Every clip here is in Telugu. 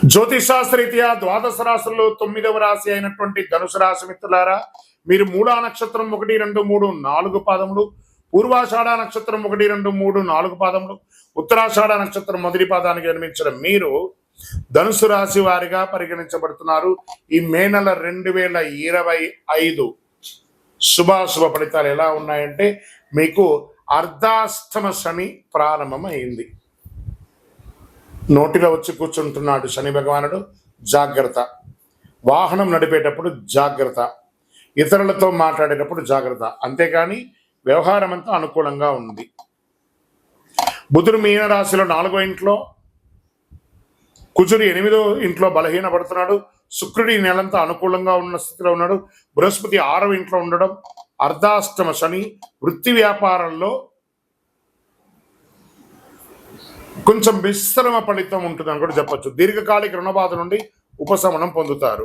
జ్యోతిషాస్త్రరీత్యా ద్వాదశ రాశుల్లో 9వ రాశి అయినటువంటి ధనుసు రాశి మిత్రులారా, మీరు మూలా నక్షత్రం 1, 2, 3, 4 పాదములు, పూర్వాషాఢ నక్షత్రం 1, 2, 3, 4 పాదములు, ఉత్తరాషాఢ నక్షత్రం మొదటి పాదానికి జన్మించిన మీరు ధనుసు రాశి వారిగా పరిగణించబడుతున్నారు. ఈ మే నెల 2025 శుభాశుభ ఫలితాలు ఎలా ఉన్నాయంటే, మీకు అర్ధాష్టమ శని ప్రారంభమైంది. నోటిలో వచ్చి కూర్చుంటున్నాడు శని భగవానుడు. జాగ్రత్త. వాహనం నడిపేటప్పుడు జాగ్రత్త. ఇతరులతో మాట్లాడేటప్పుడు జాగ్రత్త. అంతేకాని వ్యవహారం అంతా అనుకూలంగా ఉంది. బుధుడు మీనరాశిలో 4వ ఇంట్లో, కుజుడు 8వ ఇంట్లో బలహీనపడుతున్నాడు. శుక్రుడి నెలంతా అనుకూలంగా ఉన్న స్థితిలో ఉన్నాడు. బృహస్పతి 6వ ఇంట్లో ఉండడం, అర్ధాష్టమ శని. వృత్తి వ్యాపారంలో కొంచెం మిశ్రమ ఫలితం ఉంటుందని కూడా చెప్పచ్చు. దీర్ఘకాలిక రుణబాధ నుండి ఉపశమనం పొందుతారు.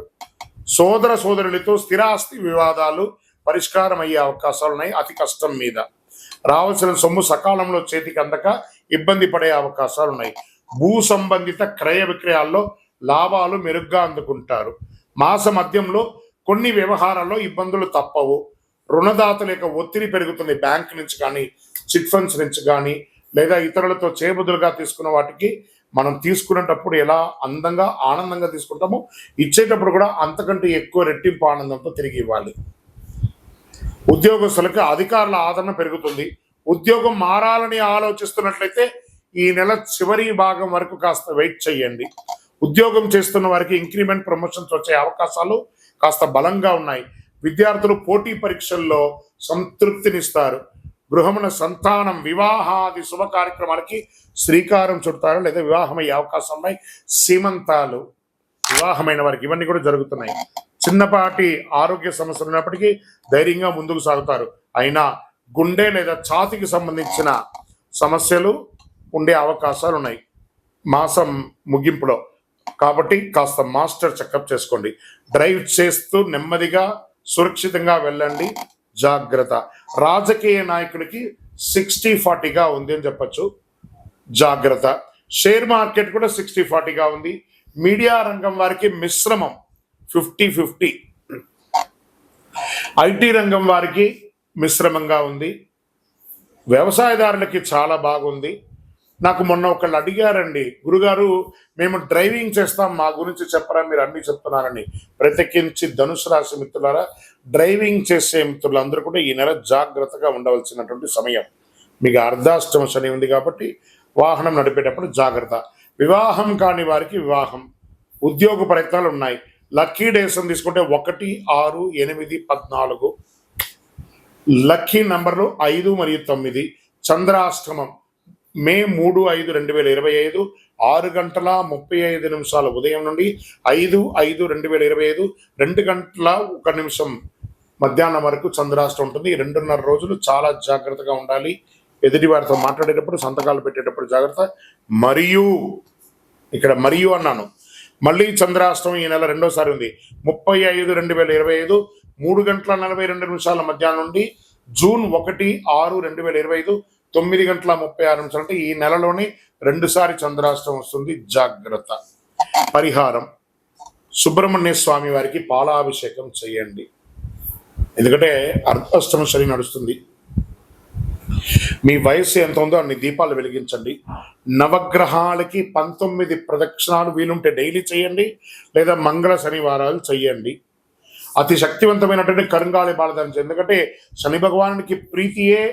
సోదర సోదరులతో స్థిరాస్తి వివాదాలు పరిష్కారం అయ్యే అవకాశాలు ఉన్నాయి. అతి కష్టం మీద రావాల్సిన సొమ్ము సకాలంలో చేతికి అందక ఇబ్బంది పడే అవకాశాలు ఉన్నాయి. భూ సంబంధిత క్రయ విక్రయాల్లో లాభాలు మెరుగ్గా అందుకుంటారు. మాస మధ్యంలో కొన్ని వ్యవహారాల్లో ఇబ్బందులు తప్పవు. రుణదాతల యొక్క ఒత్తిడి పెరుగుతుంది. బ్యాంక్ నుంచి కానీ, చిట్ ఫండ్స్ నుంచి కానీ, లేదా ఇతరులతో చేబుదులుగా తీసుకున్న వాటికి మనం తీసుకునేటప్పుడు ఎలా అందంగా ఆనందంగా తీసుకుంటామో, ఇచ్చేటప్పుడు కూడా అంతకంటే ఎక్కువ రెట్టింపు ఆనందంతో తిరిగి ఇవ్వాలి. ఉద్యోగస్తులకు అధికారుల ఆదరణ పెరుగుతుంది. ఉద్యోగం మారాలని ఆలోచిస్తున్నట్లయితే ఈ నెల చివరి భాగం వరకు కాస్త వెయిట్ చేయండి. ఉద్యోగం చేస్తున్న వారికి ఇంక్రిమెంట్, ప్రమోషన్స్ వచ్చే అవకాశాలు కాస్త బలంగా ఉన్నాయి. విద్యార్థులు పోటీ పరీక్షల్లో సంతృప్తినిస్తారు. గృహమున సంతానం, వివాహాది శుభ కార్యక్రమాలకి శ్రీకారం చుడతారు, లేదా వివాహమయ్యే అవకాశం ఉన్నాయి. సీమంతాలు, వివాహమైన వారికి ఇవన్నీ కూడా జరుగుతున్నాయి. చిన్నపాటి ఆరోగ్య సమస్యలు ఉన్నప్పటికీ ధైర్యంగా ముందుకు సాగుతారు. అయినా గుండె లేదా ఛాతికి సంబంధించిన సమస్యలు ఉండే అవకాశాలు ఉన్నాయి మాసం ముగింపులో. కాబట్టి కాస్త మాస్టర్ చెకప్ చేసుకోండి. డ్రైవ్ చేస్తూ నెమ్మదిగా సురక్షితంగా వెళ్ళండి. జాగ్రత్త. రాజకీయ నాయకులకి 60-40గా ఉంది అని చెప్పచ్చు. జాగ్రత్త. షేర్ మార్కెట్ కూడా 60-40గా ఉంది. మీడియా రంగం వారికి మిశ్రమం, 50-50. ఐటీ రంగం వారికి మిశ్రమంగా ఉంది. వ్యవసాయదారులకి చాలా బాగుంది. నాకు మొన్న ఒకళ్ళు అడిగారండి, గురుగారు మేము డ్రైవింగ్ చేస్తాం, మా గురించి చెప్పరా, మీరు అన్నీ చెప్తున్నారని. ప్రత్యేకించి ధనుసు రాశి మిత్రులారా, డ్రైవింగ్ చేసే మిత్రులందరూ కూడా ఈ నెల జాగ్రత్తగా ఉండవలసినటువంటి సమయం. మీకు అర్ధాష్టమ శని ఉంది కాబట్టి వాహనం నడిపేటప్పుడు జాగ్రత్త. వివాహం కాని వారికి వివాహం, ఉద్యోగ ప్రయత్నాలు ఉన్నాయి. లక్కీ డేస్ అని తీసుకుంటే 1, 6, 8, 14. లక్కీ నంబర్లు 5 మరియు 9. చంద్రాష్టమం మే 3, 5, 2025 6:35 ఉదయం నుండి 5, 5, 2025 2:01 మధ్యాహ్నం వరకు చంద్రాష్టం ఉంటుంది. 2.5 రోజులు చాలా జాగ్రత్తగా ఉండాలి. ఎదుటి వారితో మాట్లాడేటప్పుడు, సంతకాలు పెట్టేటప్పుడు జాగ్రత్త. మరియు ఇక్కడ మరియు అన్నాను, మళ్ళీ చంద్రాష్టమం ఈ నెల రెండోసారి ఉంది. 30, 5, 2025 3:42 మధ్యాహ్నం నుండి జూన్ 1, 6, 2025 9:36 అంటే ఈ నెలలోనే 2 సారి చంద్రాష్టమం వస్తుంది. జాగ్రత్త. పరిహారం: సుబ్రహ్మణ్య స్వామి వారికి పాలాభిషేకం చేయండి. ఎందుకంటే అర్ధాష్టమ శని నడుస్తుంది. మీ వయస్సు ఎంత ఉందో అన్ని దీపాలు వెలిగించండి. నవగ్రహాలకి 19 ప్రదక్షిణాలు వీలుంటే డైలీ చేయండి, లేదా మంగళ శనివారాలు చేయండి. అతి శక్తివంతమైనటువంటి కరుంగాలి మాల ధరించండి. ఎందుకంటే శని భగవానునికి ప్రీతియే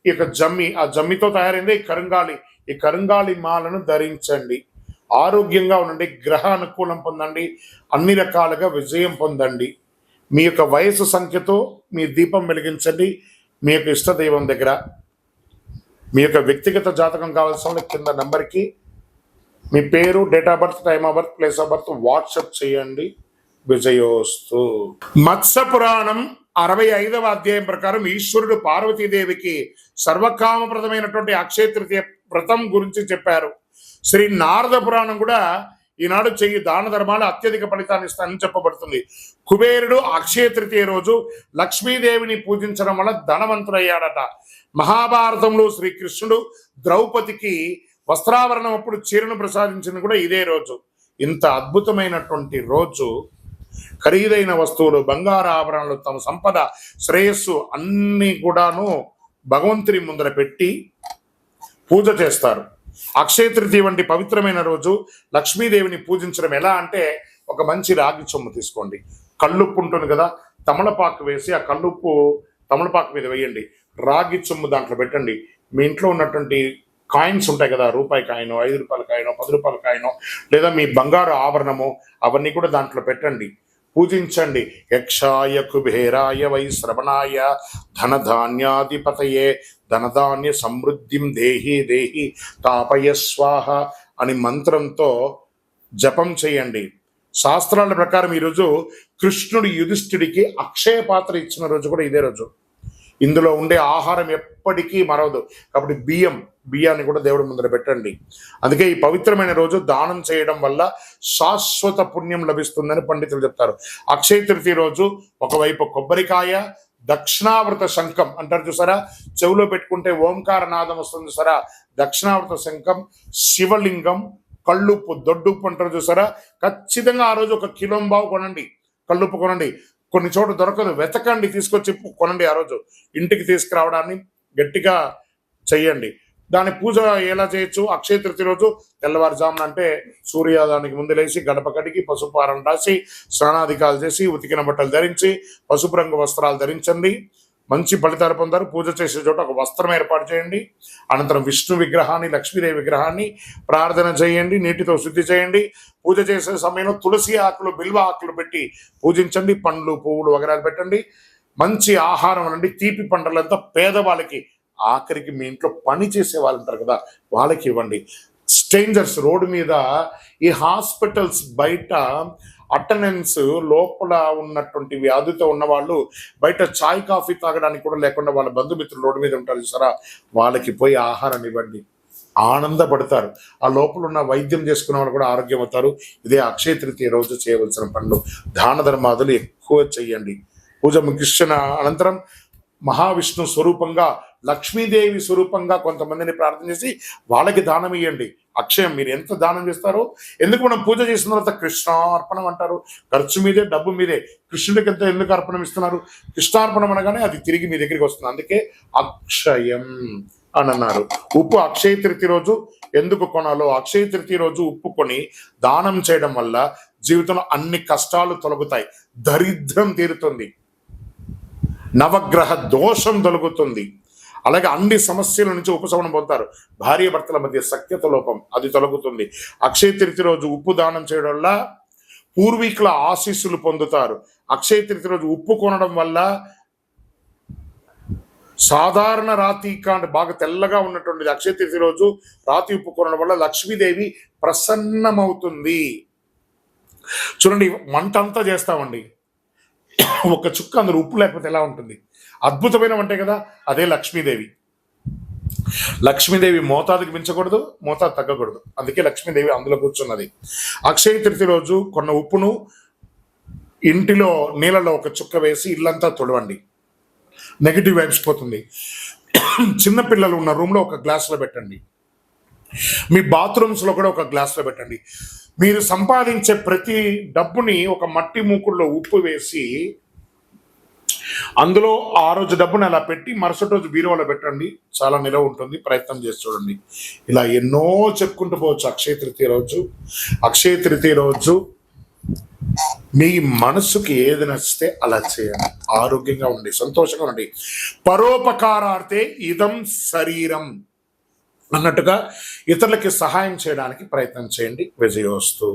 ఈ యొక్క జమ్మి, ఆ జమ్మితో తయారైంది ఈ కరుంగాలి. ఈ కరుంగాలి మాలను ధరించండి. ఆరోగ్యంగా ఉండండి. గ్రహ అనుకూలం పొందండి. అన్ని రకాలుగా విజయం పొందండి. మీ యొక్క వయసు సంఖ్యతో మీ దీపం వెలిగించండి. మీ యొక్క ఇష్టదైవం దగ్గర. మీ యొక్క వ్యక్తిగత జాతకం కావాల్సిన కింద నెంబర్కి మీ పేరు, date of birth, time of birth, place of birth WhatsApp చేయండి. విజయోస్తు. మత్స్య పురాణం 65వ అధ్యాయం ప్రకారం ఈశ్వరుడు పార్వతీదేవికి సర్వకామప్రదమైనటువంటి అక్షయ తృతీయ వ్రతం గురించి చెప్పారు. శ్రీ నారద పురాణం కూడా ఈనాడు చెయ్యి దాన ధర్మాలు అత్యధిక ఫలితాన్ని ఇస్తానని చెప్పబడుతుంది. కుబేరుడు అక్షయ తృతీయ రోజు లక్ష్మీదేవిని పూజించడం వల్ల ధనవంతుడయ్యాడట. మహాభారతంలో శ్రీకృష్ణుడు ద్రౌపదికి వస్త్రాభరణం అప్పుడు చీరను ప్రసాదించింది కూడా ఇదే రోజు. ఇంత అద్భుతమైనటువంటి రోజు ఖరీదైన వస్తువులు, బంగారు ఆభరణాలు, తమ సంపద, శ్రేయస్సు అన్నీ కూడాను భగవంతుని ముందర పెట్టి పూజ చేస్తారు. అక్షయ తృతీయ వంటి పవిత్రమైన రోజు లక్ష్మీదేవిని పూజించడం ఎలా అంటే, ఒక మంచి రాగి చెంబు తీసుకోండి, కల్లుప్పు ఉంటుంది కదా, తమలపాకు వేసి ఆ కల్లుప్పు తమలపాకు మీద వేయండి, రాగి చెంబు దాంట్లో పెట్టండి. మీ ఇంట్లో ఉన్నటువంటి కాయిన్స్ ఉంటాయి కదా, రూపాయి కాయినో, 5 రూపాయల కాయినో, 10 రూపాయల కాయినో, లేదా మీ బంగారు ఆభరణము, అవన్నీ కూడా దాంట్లో పెట్టండి, పూజించండి. యక్షాయ కుబేరాయ వై శ్రవణాయ ధనధాన్యాధిపతయే ధనధాన్య సమృద్ధిం దేహి దేహి తాపయ స్వాహ అని మంత్రంతో జపం చేయండి. శాస్త్రాల ప్రకారం ఈరోజు కృష్ణుడు యుధిష్ఠుడికి అక్షయ పాత్ర ఇచ్చిన రోజు కూడా ఇదే రోజు. ఇందులో ఉండే ఆహారం ఎప్పటికీ మరవదు, కాబట్టి బియ్యాన్ని కూడా దేవుడి ముందర పెట్టండి. అందుకే ఈ పవిత్రమైన రోజు దానం చేయడం వల్ల శాశ్వత పుణ్యం లభిస్తుందని పండితులు చెప్తారు. అక్షయ తృతీయ రోజు ఒకవైపు కొబ్బరికాయ, దక్షిణావృత శంఖం అంటారు చూసారా, చెవిలో పెట్టుకుంటే ఓంకార నాదం వస్తుంది చూసారా, దక్షిణావృత శంఖం, శివలింగం, కళ్ళుప్పు, దొడ్డుప్పు అంటారు చూసారా, ఖచ్చితంగా ఆ రోజు 1 కిలో కొనండి, కళ్ళుప్పు కొనండి. కొన్ని చోట్ల దొరకదు, వెతకండి, తీసుకొచ్చి కొనండి. ఆ రోజు ఇంటికి తీసుకురావడాన్ని గట్టిగా చెయ్యండి. దాని పూజ ఎలా చేయొచ్చు? అక్షయ తృతీయ రోజు తెల్లవారుజామున, అంటే సూర్యోదయానికి ముందు లేచి గడప కడిగి పసుపు పారణ రాసి స్నానాధికాలు చేసి ఉతికిన బట్టలు ధరించి పసుపు రంగు వస్త్రాలు ధరించండి. మంచి ఫలితాలు పొందారు. పూజ చేసే చోట ఒక వస్త్రం ఏర్పాటు చేయండి. అనంతరం విష్ణు విగ్రహాన్ని, లక్ష్మీదేవి విగ్రహాన్ని ప్రార్థన చేయండి, నీటితో శుద్ధి చేయండి. పూజ చేసే సమయంలో తులసి ఆకులు, బిల్వ ఆకులు పెట్టి పూజించండి. పండ్లు, పువ్వులు వగరాలు పెట్టండి. మంచి ఆహారం అనండి, తీపి పంటలంతా పేదవాళ్ళకి, ఆఖరికి మీ ఇంట్లో పని చేసే వాళ్ళు ఉంటారు కదా, వాళ్ళకి ఇవ్వండి. స్ట్రేంజర్స్, రోడ్డు మీద, ఈ హాస్పిటల్స్ బయట అటెండెన్స్ లోపల ఉన్నటువంటి వ్యాధితో ఉన్న వాళ్ళు బయట చాయ్ కాఫీ తాగడానికి కూడా లేకుండా వాళ్ళ బంధుమిత్రులు రోడ్డు మీద ఉంటారు చూసారా, వాళ్ళకి పోయి ఆహారాన్ని ఇవ్వండి, ఆనందపడతారు. ఆ లోపల ఉన్న వైద్యం చేసుకున్న వాళ్ళు కూడా ఆరోగ్యం అవుతారు. ఇదే అక్షయ తృతీయ రోజు చేయవలసిన పనులు. దాన ధర్మాదులు ఎక్కువ చెయ్యండి. పూజ ముగిసిన అనంతరం మహావిష్ణు స్వరూపంగా, లక్ష్మీదేవి స్వరూపంగా కొంతమందిని ప్రార్థన చేసి వాళ్ళకి దానం ఇవ్వండి. అక్షయం మీరు ఎంత దానం చేస్తారో, ఎందుకు మనం పూజ చేసిన తర్వాత కృష్ణార్పణం అంటారు, ఖర్చు మీదే, డబ్బు మీదే. కృష్ణుడికి ఎంత ఎందుకు అర్పణం ఇస్తున్నారు? కృష్ణార్పణం అనగానే అది తిరిగి మీ దగ్గరికి వస్తుంది, అందుకే అక్షయం అని అన్నారు. ఉప్పు అక్షయ తృతీయ రోజు ఎందుకు కొనాలో, అక్షయ తృతీయ రోజు ఉప్పు కొని దానం చేయడం వల్ల జీవితంలో అన్ని కష్టాలు తొలగుతాయి, దరిద్రం తీరుతుంది, నవగ్రహ దోషం తొలగుతుంది, అలాగే అన్ని సమస్యల నుంచి ఉపశమనం పొందుతారు. భార్య భర్తల మధ్య సఖ్యత లోపం అది తొలగుతుంది. అక్షయ తృతీయ రోజు ఉప్పు దానం చేయడం వల్ల పూర్వీకుల ఆశీస్సులు పొందుతారు. అక్షయ తృతీయ రోజు ఉప్పు కొనడం వల్ల సాధారణ రాతి కాండ బాగా తెల్లగా ఉన్నటువంటి అక్షయ తృతీయ రోజు రాతి ఉప్పు కొనడం వల్ల లక్ష్మీదేవి ప్రసన్నమవుతుంది. చూడండి, వంట అంతా చేస్తామండి, ఒక చుక్క అందులో ఉప్పు లేకపోతే ఎలా ఉంటుంది? అద్భుతమైన వంటే కదా, అదే లక్ష్మీదేవి. లక్ష్మీదేవి మోతాదుకి మించకూడదు, మోతాదు తగ్గకూడదు, అందుకే లక్ష్మీదేవి అందులో కూర్చున్నది. అక్షయ తృతీయ రోజు కొన్న ఉప్పును ఇంటిలో నీళ్ళలో ఒక చుక్క వేసి ఇల్లంతా తుడవండి, నెగిటివ్ వైబ్స్ పోతుంది. చిన్నపిల్లలు ఉన్న రూమ్లో ఒక గ్లాసులో పెట్టండి, మీ బాత్రూమ్స్లో కూడా ఒక గ్లాసులో పెట్టండి. మీరు సంపాదించే ప్రతి డబ్బుని ఒక మట్టి మూకుల్లో ఉప్పు వేసి అందులో ఆ రోజు డబ్బుని అలా పెట్టి మరుసటి రోజు బీరువాలో పెట్టండి, చాలా నిలవ ఉంటుంది. ప్రయత్నం చేసి చూడండి. ఇలా ఎన్నో చెప్పుకుంటూ పోవచ్చు. అక్షయ తృతీయ రోజు, అక్షయ తృతీయ రోజు మీ మనసుకి ఏది నచ్చితే అలా చేయండి. ఆరోగ్యంగా ఉండి సంతోషంగా ఉండి, పరోపకారార్థే ఇదం శరీరం అన్నట్టుగా ఇతరులకి సహాయం చేయడానికి ప్రయత్నం చేయండి. విజయోస్తు.